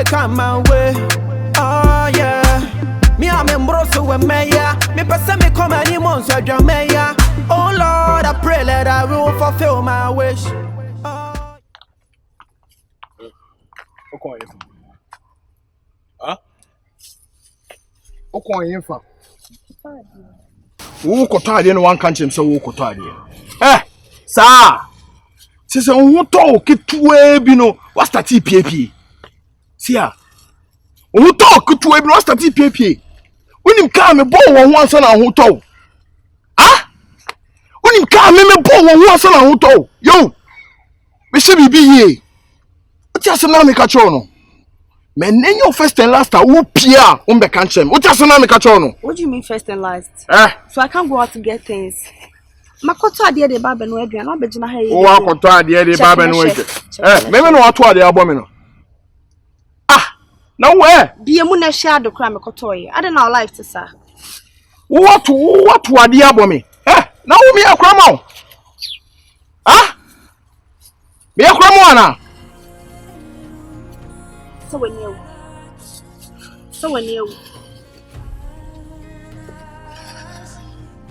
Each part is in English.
they come my way. Oh yeah. Me I'm in broso with Maya. Me person me come any months with Jamaica. Oh Lord, I pray that I will fulfill my wish. Huh? Okay, fa. Who could no one catch him so who could eh, sir. Says who talk it to Bino, what's that TPP? See ya. Who talk to what's that TPP? When him come a ball once on a hotel. Ah? When him come a ball once on a hotel. Yo, we should be here. Just a name cachono. Men, your first and last are who Pia Umbecanchem. What just a name cachono? What do you mean first and last? So I can't go out to get things. Makoto adie de baba no aduan no begina ha yi. O akoto adie de baba no aduan. Me no ato adie abomi no. Ah, no where? Bie mu na hia do kra makoto yi. Ade na life to sir. What adie abomi? Na wo me akra ma. Ah? Me akra mo ana. So when you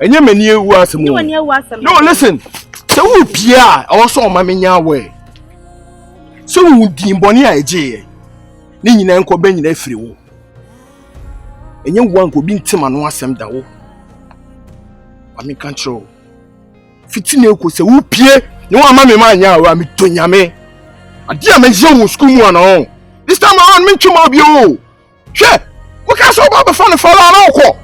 Enye meni ewu asem. No, listen. So who Pia also mamenya we. So who din boni a eje. Ni nyina enko ba nyina afiri wo. Enye wo anko bi ntima no asem da wo. Ami control. Fitina eko se wo pie, ni wo ama me ma anya wa mi tonyame. Ade a meje wo school mu ana. This time around me tuma bi o. Hwe, wo ka so ba be fa ne fa la ko.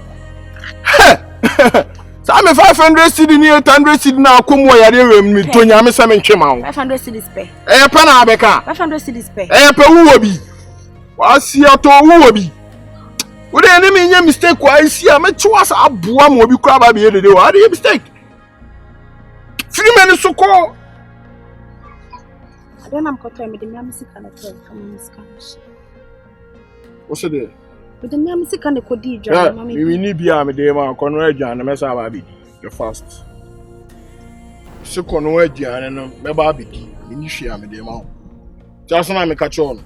I'm a 500 cedi near 800 cedi now. Come where you're in Tonya, Miss Samin Chimau. 500 cedis pay. Eh, Panabeka. 500 cedis pay. Eh, Pewubi. I see a to Wubi. Would the enemy your mistake? Why see a met to us a boom will be crab by the day? How do you mistake? 3 minutes to call. Then I'm caught with the music and a tell from Miss Cash. What's it? With the music and the codija, yeah, we need be a medema, Conrad and the Messababi, the first. So Conrad and Mebabi, Initiate medema. Just now, make a chon.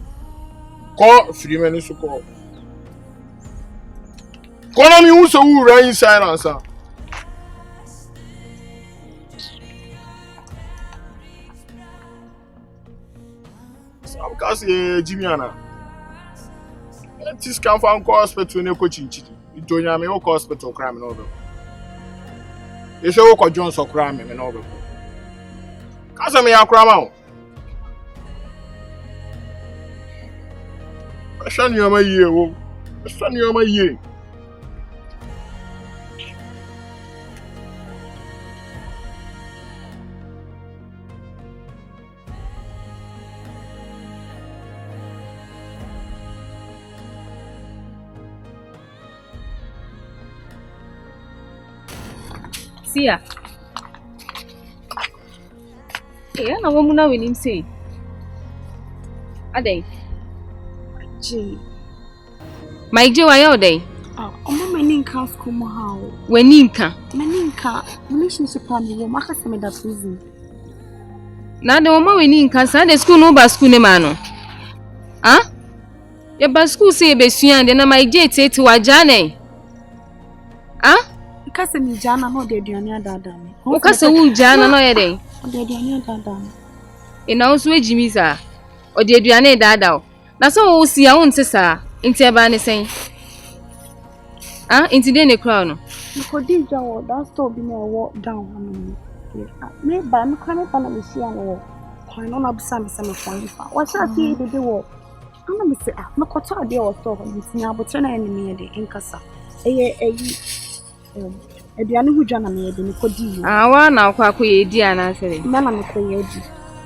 Call 3 minutes to call. Call on you, so who ran inside answer. Some cast Jimiana. This can find hospital in a coaching. You don't have a hospital crime and over. You say, Walker Jones or crime and over. Casa me a crime out. I send you my year. I send you my year. Seer. Eh, na wo mu na we nim sei. Adai. Ji. My je wa yo dai. Omo mani nka school mo ha o. Wani nka. Mani nka relationship am wo maka se me da prison. Na de wo ma wani nka sa de school no ba school ne ma no. Ah? Ya ba school se be suan de na my je tete wa jane. Ah? Kase mi jana no de aduane adada me. O kase wu jana no ye den. De aduane adada me. E na so ejimi sa. O de aduane adada o. Na so wo si a won te sa. Nti e ba ne sen. Ah, nti de ne crown no. Ko di jawo that store bi na wo down no. Me ba me kwa me pa na me si an wo. Kwa no na busa me se me fon fa. Wa sha ti de wo. Ana me se me ko ta de wo store me si abotre na ene me de nkasa. Eye aduane hu dwana me de me kodi yo. Ah, wa na akwa ye di ana sere. Na me ko ye di.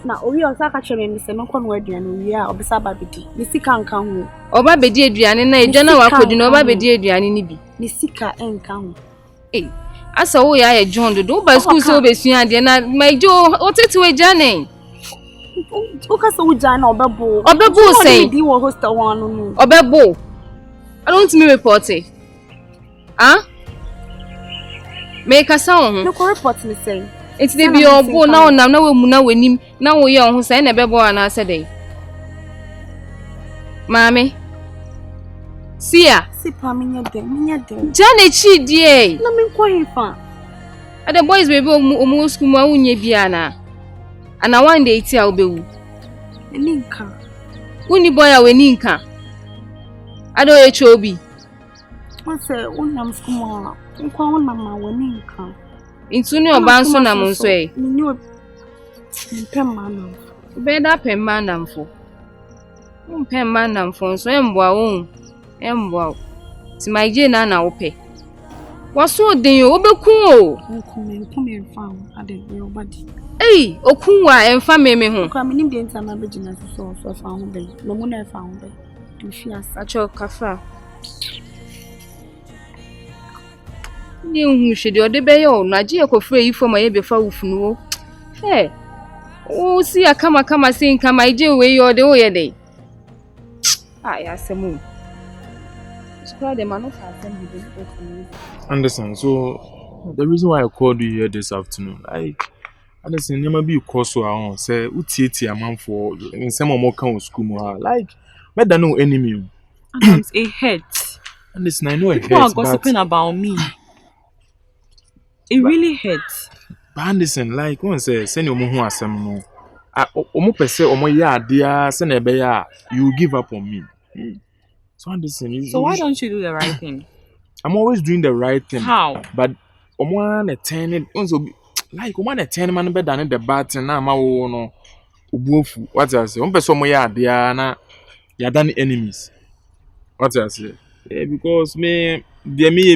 Na owi o saka chere me se me ko no aduane wi a obisa ba bedi. Me sika nka ho. Oba bedi aduane na edwana wa kodi na oba bedi aduane ni bi. Me sika enka ho. Eh, asa wo ya ye John do ba school so be suan de na maijo o tete we jane. O ka so wo jana obebo. Obebo say. Di wo hostel one no. Obebo. I don't me report it. Ah? Make a sound. No report me say. It's the be obo na onam na we mu na wenim na wo ye on ho say na bebo ana say dey. Mami. Seer. Sipa minya dem. Jane chi die. Na me kwa hifa. The boys baby omu school ma unye bia na. Ana one day ti a obewu. Ninka. Uni boy a weni nka. Ado HOB. What's unam school nkwa unam ma weni nka. Intu ni oba nso na mo nso e. Ni mpemma na. Beda pemma na mfo. Mpemma na mfo nso emboa wo. Emboa. Ti my je na wo pe. Waso den yo obeku o. Nkume mfam ade yo body. Ei, okunwa emfa meme ho. Kwa minim de nta na begina so fa ho be. No mu na fa ho be. Tu fi asa Acho kafa. Ni hu hwede ode be yo na je ekofre yi fo ma ye be fa wufunu wo. Hey. O si akama sin kama ije we yo de o ye dey. Ah, ya semu. Squad them no fa send me the. Understand? So the reason why I called you here this afternoon, understand you might be cause so I say utieti amount for in some more kind of school more like better no enemy. Adams, it hurts. Understand? I know it People hurts. are gossiping about me. It really hurts. But understand, like one say send your mo asem no. Omo pese omo ya dia say na be ya you give up on me. So understand. So why don't you do the right thing? I'm always doing the right thing. How? But omo na turn it like omo na turn man better than the bad thing na ma wo no obuofu. What I say? Omo pese omo ya dia na ya than enemies. What I say? Yeah, because me bia me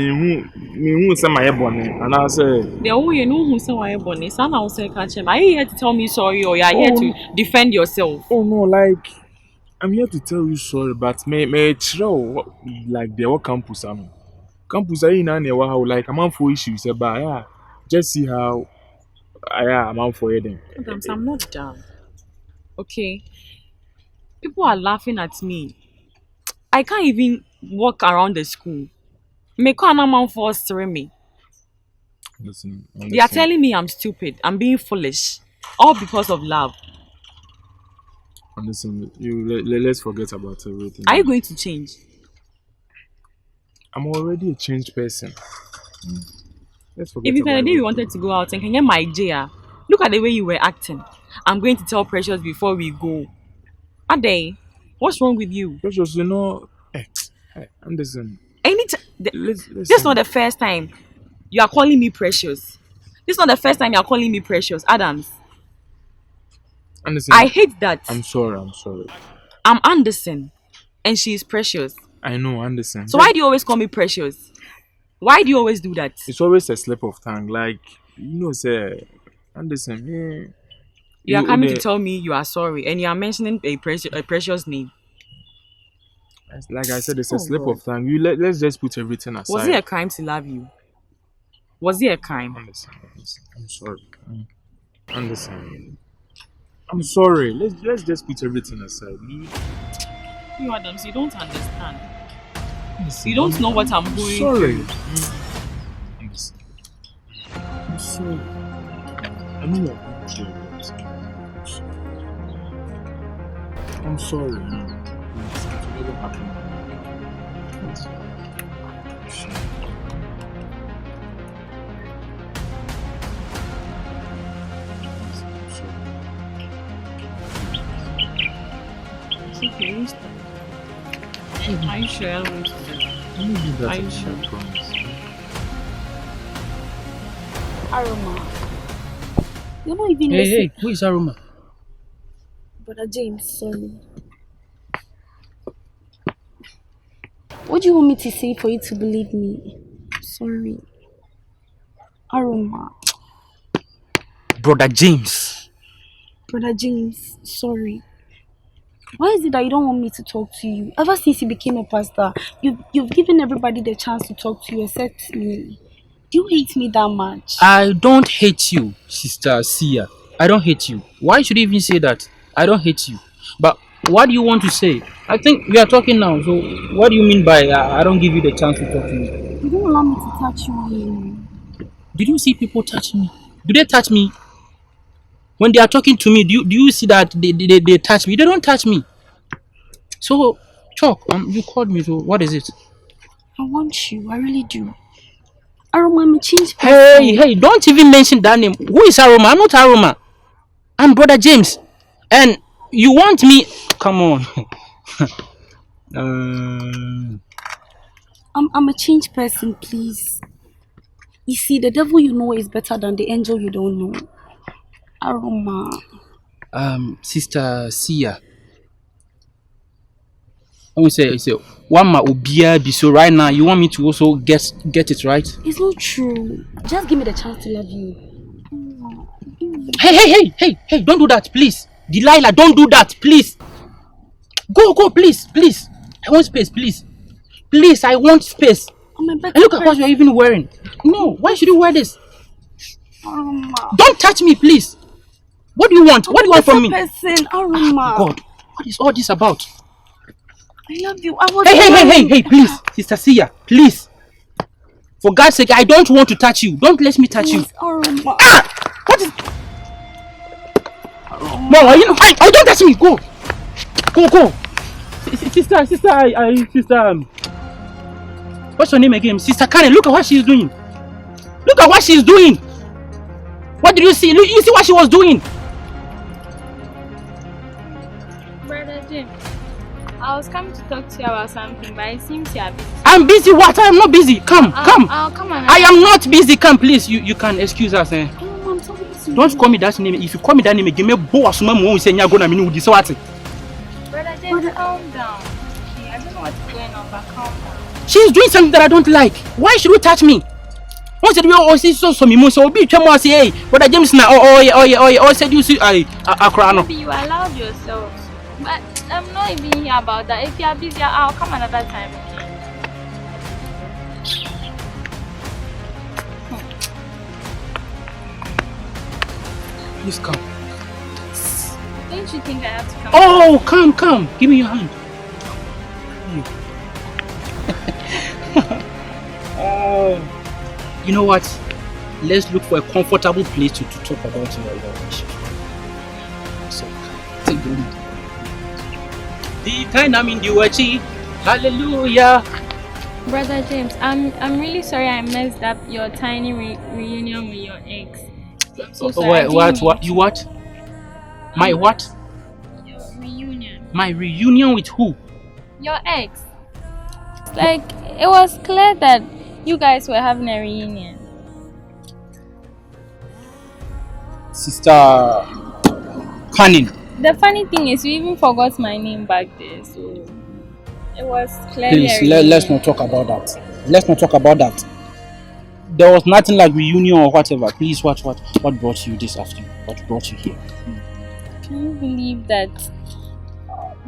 hu say my bone and I say the way you know who say why born is and I will say catch him. Are you here to tell me sorry or you are here to defend yourself? oh no, like I'm here to tell you sorry, but me chiro like the what campus am. Campus are in how like I'm on for issues about yeah. Just see how I'm on for it then. Adams, I'm not done. Okay. People are laughing at me. I can't even walk around the school. Me can't man force me. Listen, They are telling me I'm stupid. I'm being foolish. All because of love. listen, let's forget about everything. Are you going to change? I'm already a changed person. Let's forget If you about the day everything. we wanted to go out and can get my idea, look at the way you were acting. I'm going to tell Precious before we go. Ade, what's wrong with you? Precious, you know, Anderson. This is not the first time you are calling me Precious. This is not the first time you are calling me Precious, Adams. Anderson. I hate that. I'm sorry. I'm Anderson, and she is Precious. I know, Anderson. So why do you always call me Precious? Why do you always do that? It's always a slip of tongue. Like, you know, say, Anderson, yeah. You are coming to tell me you are sorry, and you are mentioning a precious name. Like I said, it's a slip of tongue. Let's just put everything aside. Was it a crime to love you? Was it a crime? Anderson, I'm sorry. Anderson, I'm sorry. Let's just put everything aside. You Adams, you don't understand. You don't know what I'm going through. Sorry. I'm sorry. I know you're going to do it. I'm sorry. It will never happen. It's okay, we stop. Are you sure I won't do that? Are you sure? Aroma. You're not even Hey, who is Aroma? Brother James, sorry. What do you want me to say for you to believe me? Sorry. Aroma. Brother James. Brother James, sorry. Why is it that you don't want me to talk to you? Ever since you became a pastor, you've given everybody the chance to talk to you except me. Do you hate me that much? I don't hate you, Sister Seer. I don't hate you. Why should you even say that? I don't hate you. But what do you want to say? I think we are talking now. So what do you mean by I don't give you the chance to talk to me? You don't allow me to touch you anymore. Did you see people touching me? Do they touch me? When they are talking to me, do you see that they touch me? They don't touch me. So, Chalk, you called me, so what is it? I want you. I really do. Aroma, I'm a changed person. Hey, don't even mention that name. Who is Aroma? I'm not Aroma. I'm Brother James. And you want me? Come on. I'm a changed person, please. You see, the devil you know is better than the angel you don't know. Aroma. Sister Seer. I will say, one ma ubia be so right now. You want me to also get it right? It's not true. Just give me the chance to love you. Hey! Don't do that, please. Delilah, don't do that, please. Go, please. I want space, please. Please, I want space. And look at what you're even wearing. No, why should you wear this? Don't touch me, please. What do you want? What do you want from me? Person, Aroma. God, what is all this about? I love you. I was Hey, please, Sister Seer, please. For God's sake, I don't want to touch you. Don't let me touch you. Aroma. What is? Mama, you know, I don't touch me. Go. Sister, sister. What's your name again? Sister Karen. Look at what she's doing. What did you see? You see what she was doing? Brother Jim, I was coming to talk to you about something, but it seems you are busy. I'm busy. What? I am not busy. Come. I'll come on. I am not busy. Come, please. You can excuse us. Don't call me that name. If you call me that name, give me a boss. Mama won't say you're gonna mean with this. What? Brother Jim, calm down. Okay, I don't know what's going on, but calm down. She's doing something that I don't like. Why should you touch me? Once you do, see so me, so be more say, hey, Brother James now. Oh, said you see, I cry. Maybe you allowed yourself, but I'm not even here about that. If you are busy, I'll come another time. Please come. Don't you think I have to come? Oh, come. Give me your hand. Oh. You know what? Let's look for a comfortable place to talk about your issue. So, take the lead. The kind I'm in the watching. Hallelujah. Brother James, I'm really sorry I messed up your tiny reunion with your ex. I'm so sorry. What? You what? My what? Your reunion. My reunion with who? Your ex. Like, it was clear that you guys were having a reunion. Sister Cunning. The funny thing is, you even forgot my name back there, so it was clearly. Please, let's not talk about that. There was nothing like reunion or whatever. Please, what brought you this afternoon? What brought you here? Can you believe that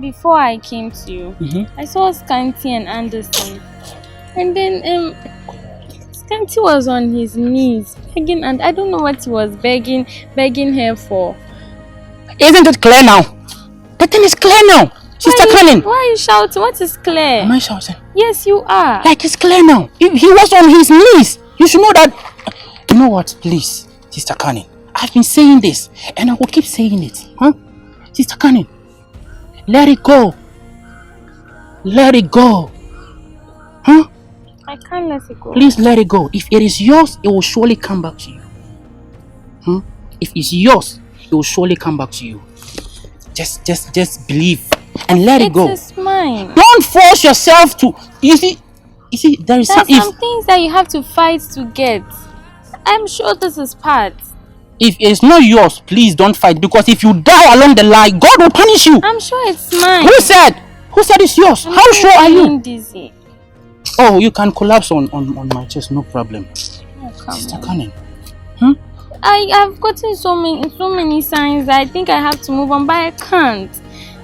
before I came to you, I saw Scanty and Anderson, and then Scanty was on his knees begging, and I don't know what he was begging her for. Isn't it clear now? The thing is clear now. Sister Cunning. Why are you shouting? What is clear? Am I shouting? Yes, you are. Like it's clear now. He was on his knees. You should know that. You know what? Please, Sister Cunning. I've been saying this, and I will keep saying it. Sister Cunning, let it go. I can't let it go. Please let it go. If it is yours, it will surely come back to you. If it's yours, it will surely come back to you. Just believe and let it go. It is mine. Don't force yourself to. You see, there's some things that you have to fight to get. I'm sure this is part. If it's not yours, please don't fight, because if you die along the line, God will punish you. I'm sure it's mine. Who said it's yours? How sure are you? Dizzy. Oh, you can collapse on my chest, no problem. Sister Cunning. I've gotten so many signs that I think I have to move on, but I can't.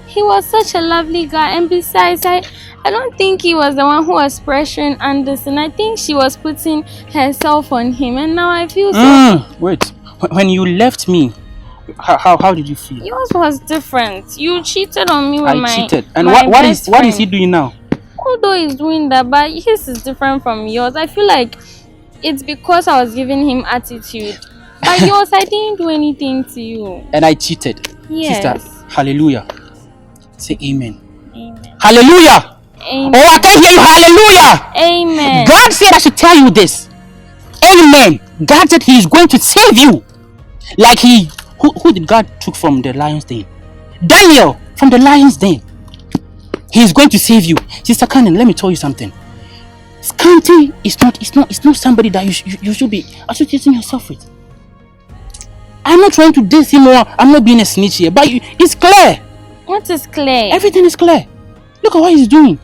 He was such a lovely guy, and besides, I don't think he was the one who was pressuring Anderson. I think she was putting herself on him, and now I feel so. Wait, when you left me, how did you feel? Yours was different. You cheated on me with I cheated, and what is he doing now? Although he's doing that, but his is different from yours. I feel like it's because I was giving him attitude. But yours, I didn't do anything to you. And I cheated. Yes. Sister, hallelujah. Say amen. Hallelujah. Amen. Oh, I can't hear you. Hallelujah. Amen. God said I should tell you this. Amen. God said He is going to save you. Like who did God took from the lion's den? Daniel from the lion's den. He is going to save you. Sister Cannon, let me tell you something. Scanty is not somebody that you should be associating yourself with. I'm not trying to diss him or I'm not being a snitch here, but it's clear. What is clear? Everything is clear. Look at what he's doing.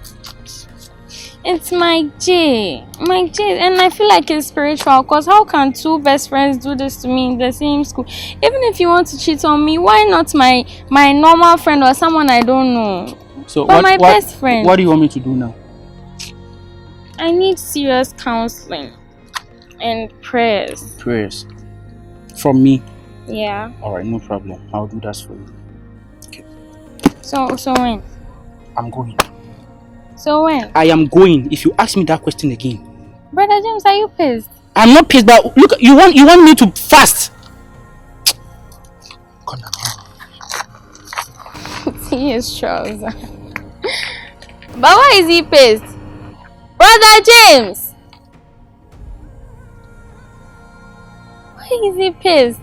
It's my J, and I feel like it's spiritual. Cause how can two best friends do this to me in the same school? Even if you want to cheat on me, why not my normal friend or someone I don't know? So but my best friend. What do you want me to do now? I need serious counseling and prayers. Prayers from me. Yeah. All right, no problem. I'll do that for you. Okay. So when? I'm going. So when? I am going. If you ask me that question again. Brother James, are you pissed? I'm not pissed, but look, you want me to fast? Come on. He is trouser. But why is he pissed? Brother James! Why is he pissed?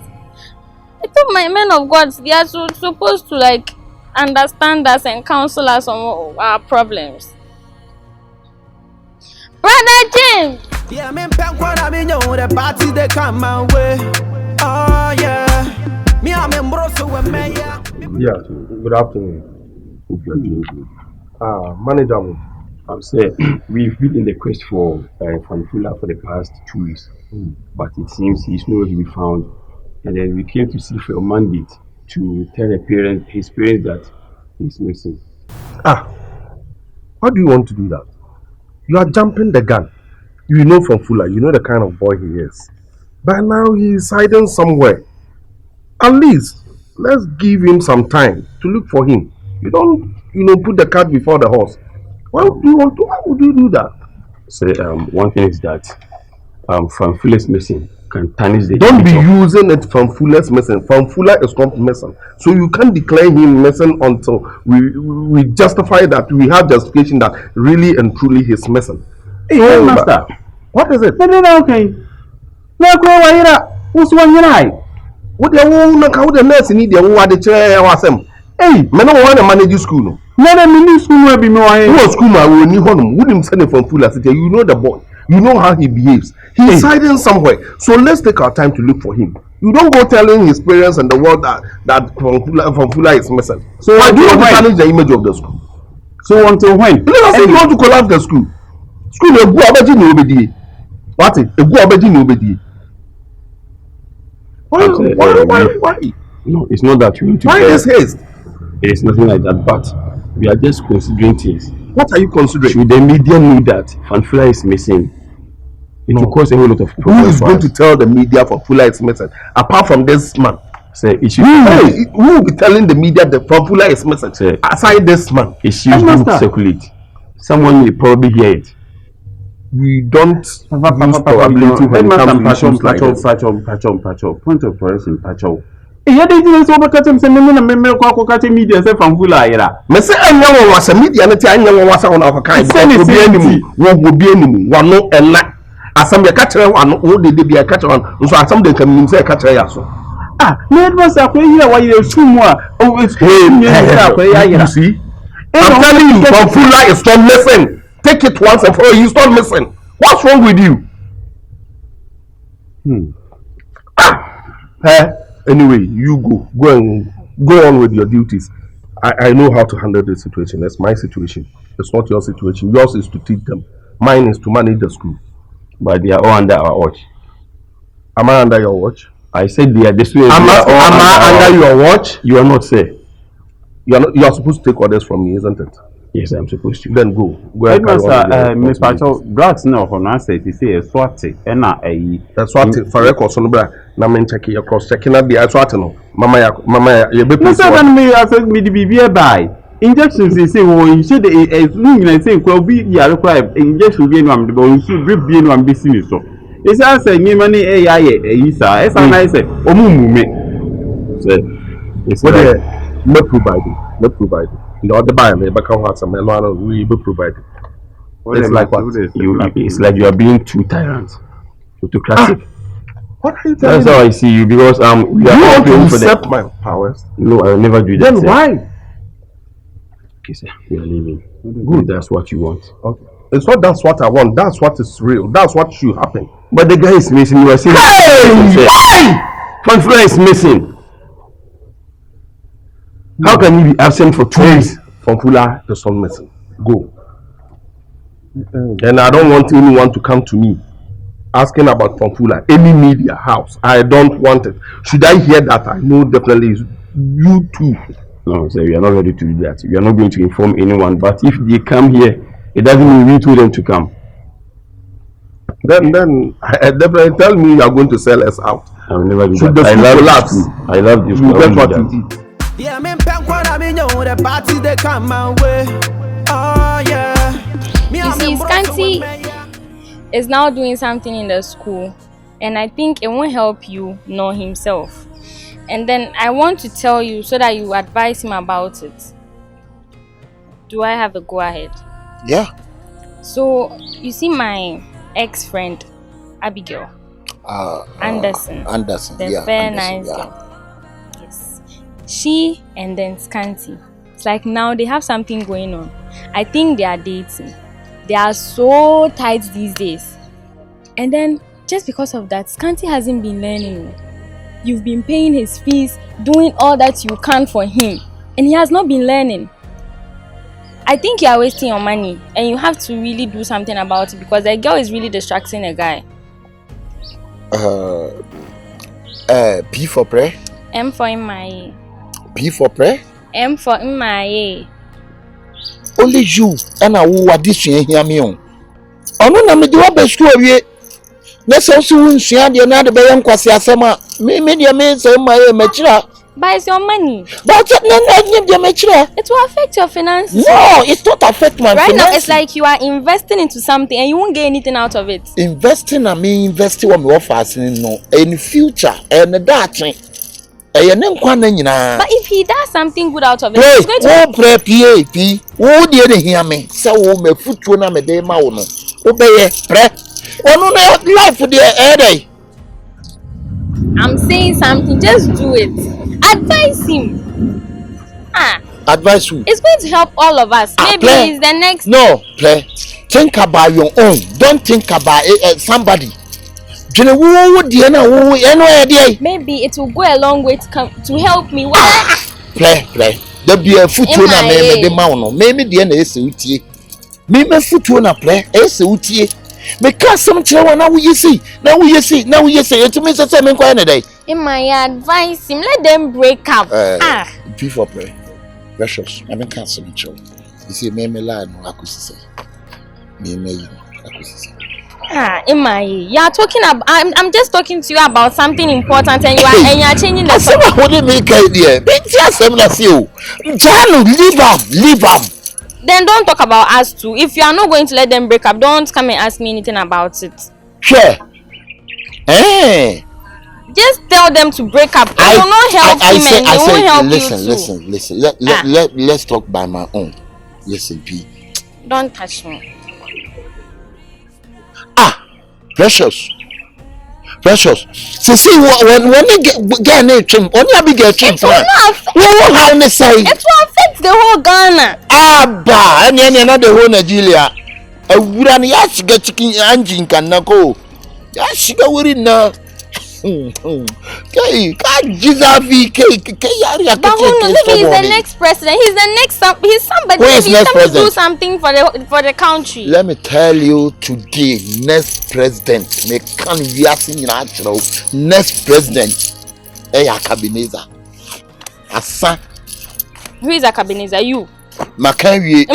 I thought my men of God, they are supposed to like understand us and counsel us on our problems. Brother James! Yeah, I mean, the party they come my way. Oh, yeah. Me, I'm in Brussels, Mayor. Yeah, good afternoon. Hope you are doing good. Manager, I'm saying we've been in the quest for Fanfula for the past 2 weeks, but it seems he's nowhere to be found. And then we came to see for a mandate to tell his parents that he's missing. Why do you want to do that? You are jumping the gun. You know from Fuller, you know the kind of boy he is. By now he is hiding somewhere. At least, let's give him some time to look for him. You don't, put the cart before the horse. Why would you do that? So one thing is that Fanfula's missing can tarnish the Don't be image of- using it from Fuller's missing. From Fuller is not missing. So you can't declare him missing until we justify that we have justification that really and truly he's missing. Hey, master. What is it? Okay. Who's one you What the nurse need the chair was him. Hey, man, I want to manage school. No. Never mini school will be more. Who was school man will need him. Wouldn't send him from Fuller City. You know the boy. You know how he behaves. He's hiding somewhere. So let's take our time to look for him. You don't go telling his parents and the world that from Fuller is missing. So why do you want to challenge the image of the school? So until when? Let us say you want to collapse the school. School a go abeji ni obedi. What it? A go abeji ni obedi. Why? No, it's not that we need to. Why this haste? It is nothing like that, but we are just considering things. What are you considering? Should the media know that Fanfula is missing? It will cause a whole lot of Who problems. is going to tell the media for Fuller is missing? Apart from this man. Say it should. Who will be telling the media that Fuller is missing? Say, aside this man. it should circulate. Someone will probably hear it. We don't use probability when it comes to issues like this. Point of correction, Pastoral. Me say anya won wasa media na ti anya won wasa won afakan obi animu wo obi animu wano ena asam de ka kire wano wo de bia ka kire wano so asam de kam nim say ka kire ya so Me advance akwa yi wa ye sumu a o see I'm telling you Fanfula is not missing. Take it once and for all, he's not missing. What's wrong with you? Anyway, you go on with your duties. I know how to handle this situation. That's my situation. It's not your situation. Yours is to teach them. Mine is to manage the school. But they are all under our watch. Am I under your watch? I said they are the students. Am I under your watch? You are not, sir. You are supposed to take orders from me, isn't it? Yes, I'm supposed to. Then go. Headmaster, Miss Pastoral, drugs now for now say to say a swati, and that's what for record so no na men check your cross checking na be swati no. Mama ya be please. No me I said me the be by. Injections they say you should say could be ya require injection be no am the you should drip be no am be seen so. It's say me money sir. Esa na say omumu me. Say it's what they provide. The other band, they back out some man we be provided. It's like what? It's like you are being too tyrant, autocratic. What are you telling That's how I see you because we are you all want to paying for usurp them. my powers? No, I will never do that. Then sir. why? Okay, sir, we are leaving. Good, that's what you want. Okay. It's not that's what I want. That's what is real. That's what should happen. But the guy is missing. You are saying, Hey! Fanfula is missing. How can you be absent for 2 weeks? Fanfula is not missing. Go. And I don't want anyone to come to me asking about Fanfula. Any media house. I don't want it. Should I hear that? I know definitely it's you too. No, sir, we are not ready to do that. We are not going to inform anyone. But if they come here, it doesn't mean we told them to come. Then definitely tell me you are going to sell us out. I will never do Should that. the school collapse? I love this. You get what you eat. Yeah, me punk what I mean, the party they come my way. Oh yeah. You see, Scanty is now doing something in the school, and I think it won't help you nor himself. And then I want to tell you so that you advise him about it. Do I have a go ahead? Yeah. So you see my ex-friend Abigail Anderson, the fair nice girl. Yes, she and then Scanty. It's like now they have something going on. I think they are dating. They are so tight these days. And then just because of that, Scanty hasn't been learning. You've been paying his fees, doing all that you can for him, and he has not been learning. I think you are wasting your money, and you have to really do something about it because the girl is really distracting a guy. P for prayer. M for Imaye. P for prayer. M for Imaye. Only you and I will addition here me on. Ono na me do best to awie. Na so so nsia de na de be yankwase asema. Me de me say my machira. But it's your money. But it will affect your finances. No, it don't affect my finances. Right now, it's finances. like you are investing into something and you won't get anything out of it. Investing, I mean, investing what me offers in future and that. But if he does something good out of it, he's going to pray PAP. Who didn't hear me? So, me foot to na me de ma wono. Obey pray. Ono na life for the day. I'm saying something, just do it. Advise him. Advise who? It's going to help all of us. Maybe he's the next. No, play. Think about your own. Don't think about somebody. Maybe it will go a long way to help me. Play. There be a foot na me de mauno. Maybe the end is utie. Me foot na play. Utie. Because some children now we see. It means that I'm going to in my advice him, let them break up. P for prayer. Precious. I mean cancel each other. You see, me lie no akusi say. Me akusi say. You are talking about. I'm just talking to you about something important, and you are changing the subject. What do you make idea? Leave them. Then don't talk about us too. If you are not going to let them break up, don't come and ask me anything about it. Sure. Just tell them to break up. It will not help him and it won't help you too. Listen. Let's talk by my own. Listen, P. Don't touch me. Precious. See, when you get a trim, only a bigger trim. It will affect the whole Ghana. And another whole Nigeria. A wooden yash get chicken engine can go. Yash go with it now. Maybe he's the next president. He's somebody. He's coming to do something for the country. Let me tell you today, next president may can be asking natural. Next president, Akabenezer. Asa. Who is Akabenezer? You. Makanwi.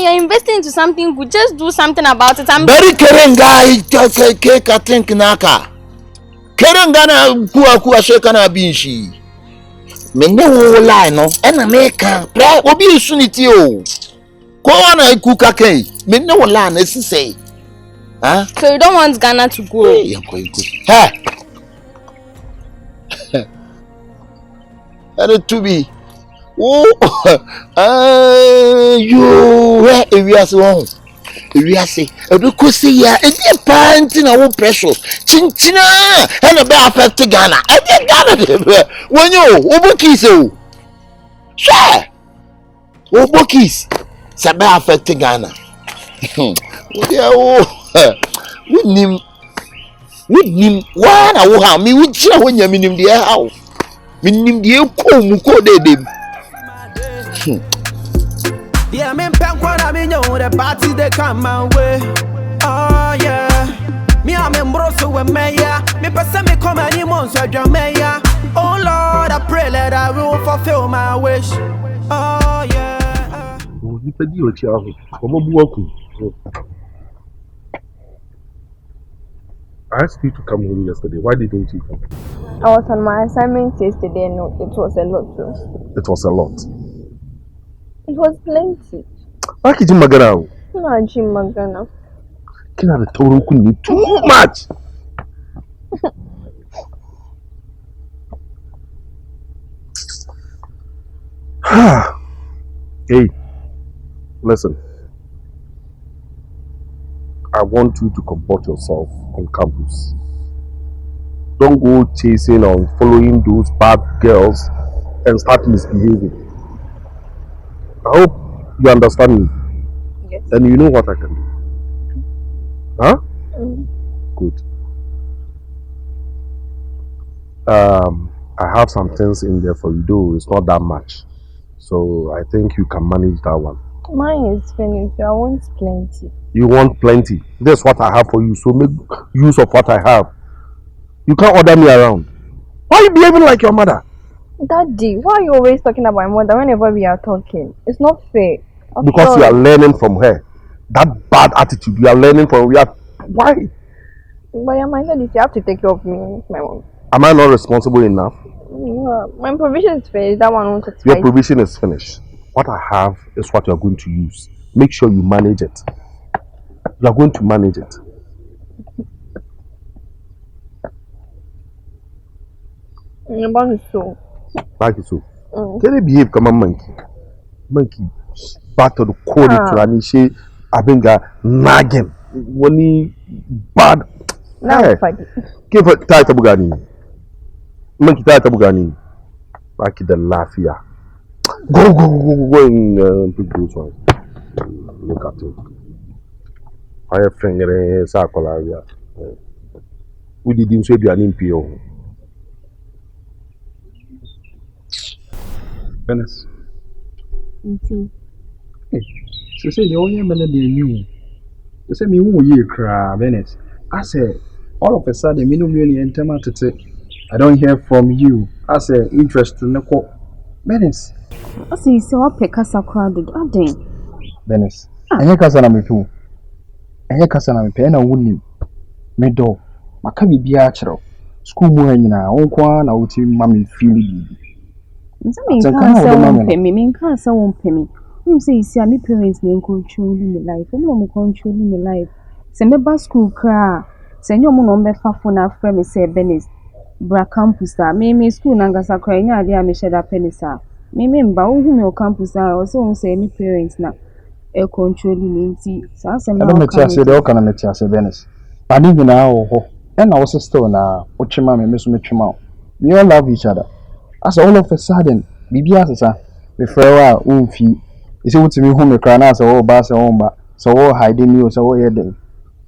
You're investing into something good. Just do something about it. I'm very caring guy. I think naka. Caring gana kuwa sheka na binshi. Mene wo lie no. Ena meka. Pra obi isuniti o. Kwa na ikuka kai. Mene wo lie na say. So you don't want Ghana to grow? And it to be. You if you are so we are say a bit cozy ya and a pint in our precious chinchina and a bear affect Ghana. I did Ghana when you Oboki so share Obokis Sabe affect Ghana. With him one I will have me with you when you're minim the house. Minim the ko de. Yeah, I'm in Pankwan, I mean, the party they come my way. Oh, yeah. Me, I'm in Brosso with Maya. Me, person me come any months, I drum Maya. Oh, Lord, I pray that I will fulfill my wish. Oh, yeah. I asked you to come home yesterday. Why didn't you come? I was on my assignment yesterday and it was a lot too. It was a lot. It was plenty. Why did you magana? No, Jim Magana. Can I tell you too much? Hey, listen. I want you to comport yourself on campus. Don't go chasing or following those bad girls and start misbehaving. I hope you understand me. Yes. And you know what I can do. Huh? Good. I have some things in there for you, though it's not that much. So I think you can manage that one. Mine is finished. I want plenty. You want plenty. That's what I have for you. So make use of what I have. You can't order me around. Why are you behaving like your mother? Daddy, why are you always talking about my mother whenever we are talking? It's not fair. Because you are learning from her. That bad attitude you are learning from her. Why? But your mind is you have to take care of me, my mom. Am I not responsible enough? Yeah, my provision is finished. That one won't expire. Your provision is finished. What I have is what you are going to use. Make sure you manage it. You are going to manage it. About his soul. Like it so. Can you behave come a monkey? Monkey battle the code to Anisha Abenga nagging. When he bad. Now give it tight Bugani. Monkey tight Bugani. Back in the lafia. Go and pick those ones. Look at it. Fire finger in Sakolaria. We didn't say you are an impio. Venice. So say the only man that knew. You say me who ye cry, Venice. I say all of a sudden me no really enter to say I don't hear from you. I say interest in the call. Venice. I say you say what pekasa crowd aden. Venice. Enye kasa na me tu. Enye kasa na me pe na wuni. Me do. Maka bibia akiro. School mu anyina wonkwa na wuti mama feel bibi. Me can't say won't pay me. You say you see my parents they controlling my life. I'm not controlling my life. Say me back school cry. Say no mo no me fa phone afre me say Benis. Bra campus da. Me school nangasa cry nya ade a me share that penny sa. Me mba wo hu me campus da. O say me parents na e controlling me nti. Sa say me. I don't say the okana me tia say Benis. Ani gina wo ho. And I was still na ochima me so me twima. We all love each other. As all of a sudden, Bibia sasa, me frewa umfi. Isi wuti mi hu me krana sa wo ba sa womba. So wo hide me o so wo yede.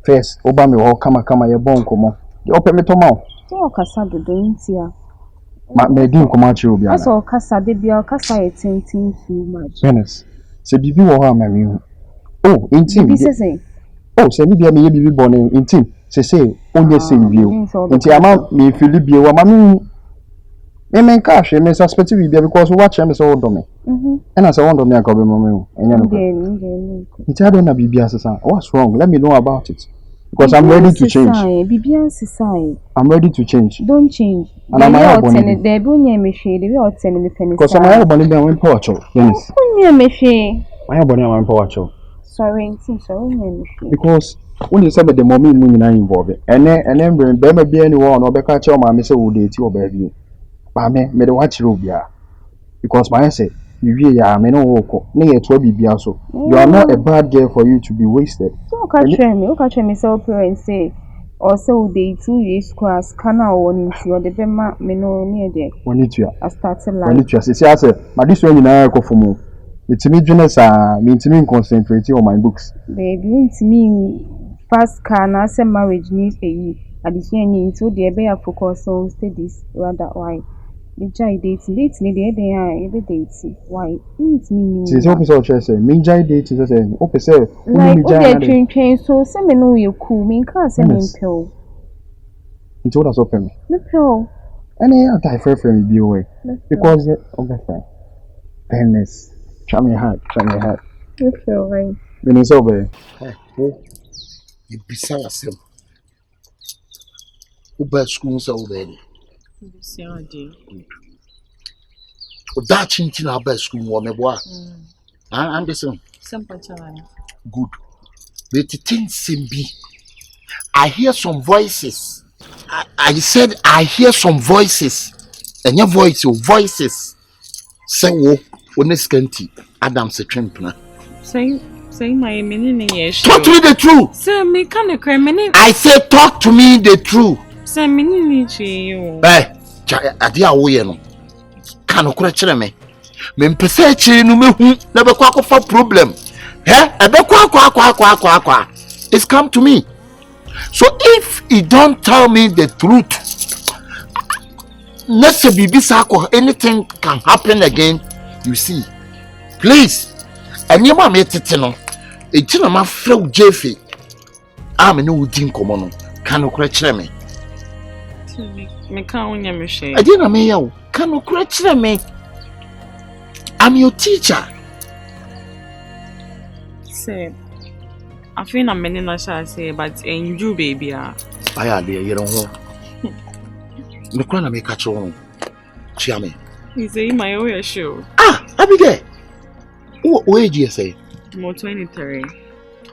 First, oba me wo kama ye bon komo. Ye ope me to ma. So kasa do ntia. Ma me di komo achi obi ana. Aso kasa de bia kasa e tintin too much. Venice. Se bibi wo ha ma mi hu. Oh, intim. Bibi se. Oh, se bibia me ye bibi bon intim. Se onye se bio. Inti ama me fili bio wa ma mi me cash me suspect we because watch me so do me. And I say want me akabe mama. It I don't na bibia sasa. What's wrong? Let me know about it. Because I'm ready to change. Bibia sisa. I'm ready to change. Don't change. And I'm not going there be onye me hwe, there be o tene me penny. Because I'm not going to win power cho. Yes. Onye me hwe. I am going to win power cho. Sorry, onye me hwe. Because when you say the mommy mu nyina involve. And then be me be anyone or be catch your mama say wo date your baby. Me the watch rubia because my say You are me no work. Near to be so. You are not a bad girl for you to be wasted. So catch me so parents say or so they 2 years class can I want into or the bema me no near there. When it you I started like when it you say but this one I go for more. It's me journalists mean to me concentrating on my books. Baby to me fast can I say marriage needs a addition so the be focus on studies rather why. The jai dating the every dating. Why? It's me. Since open so say me jai dating say open say like okay train so say me know you cool me can't say me pill. It told us open me. Me pill. Any anti friend be away because okay fairness. Try me hard. Me pill right. Me so be. You be say who best school so then. That chinching our best school woman boy. I'm the same. Good. But the thing seem be I hear some voices. I said I hear some voices. And your voices say wo on Scanty Adam se trimpna. Say my meaning yes. Talk to me the truth. Say me can a criminal. I say talk to me the truth. Say meaning you. Hey, adia wo ye no. Kan okura kire me. Me mpese kire no mehu na be kwa for problem. Ebe kwa. It's come to me. So if you don't tell me the truth, let's say anything can happen again. You see, please. And you ma me tete no. Eti na ma frɛ Jefe. Am no udin komo no. Kan okura kire me. Me can't win your share. I didn't me yo. Can you correct me? I'm your teacher. Say, I feel I'm many not shall say, but in you, baby. I are there, you know. The corner may catch on. Chiame. You say my own show. I be there. What age you say? More 23.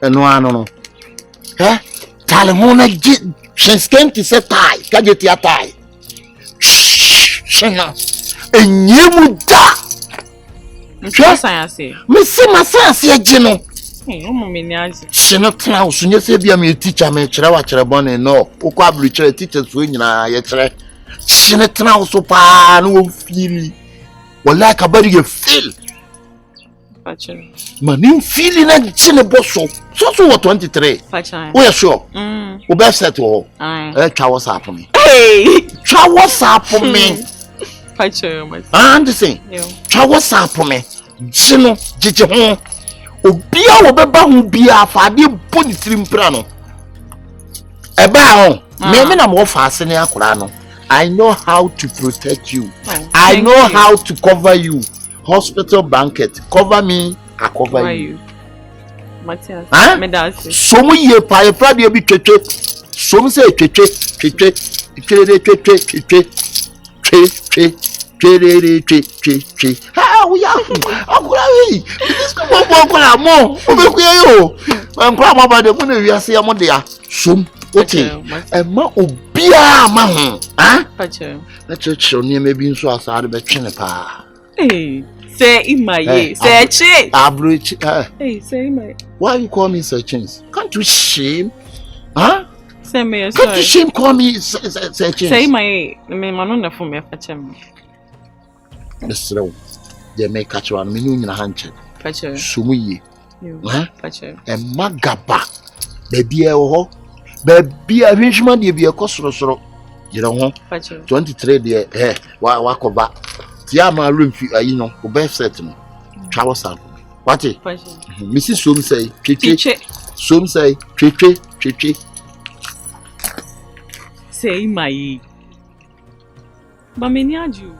And no. Talemona Scanty se tie. Get your tie. Shena. And you would die. Yes, I say. Miss Massasia Gino. Hey, Mommy, she not house. You say, be a teacher, may watch a bonnet. No, probably teachers win. Yet, she not house so far. No feel. Well, like a body you feel. My name feeling like chin boss. So 23. We are sure. We best set all. What's up for me? Hey, what's up for me? I understand. What's up for me? Chino, Jijo. Obia will be bound be a fadi put trim prano. About maybe I'm more fascinating. I know how to protect you. I know how to cover you. Hospital blanket. Cover me, I cover you. Matthias, some year pie Friday be cheche. Some say cheche. How we are? This come on more. I'm proud about the money we are saying among there. Some okay. And ma obia ma let's show near maybe so as I be chinepa. Hey, say in my say che. Hey, say my. Why you call me Searchings? Can't you shame? Huh? Say me. Can't you shame call me Searchings? Say my man for me fachem. Let's throw. They may catch one minute in a handshake. Fachem. Sumuye. Huh? Fachem. And Magaba. Baby, oh, baby, a Richmond, you be a costro. You know, 23 there. Eh, walk over. Tiama room, you know, who best set me. Travel sample. What it? Mrs. Sum say, Chichi. Some say, Chichi. Say my. But many are you.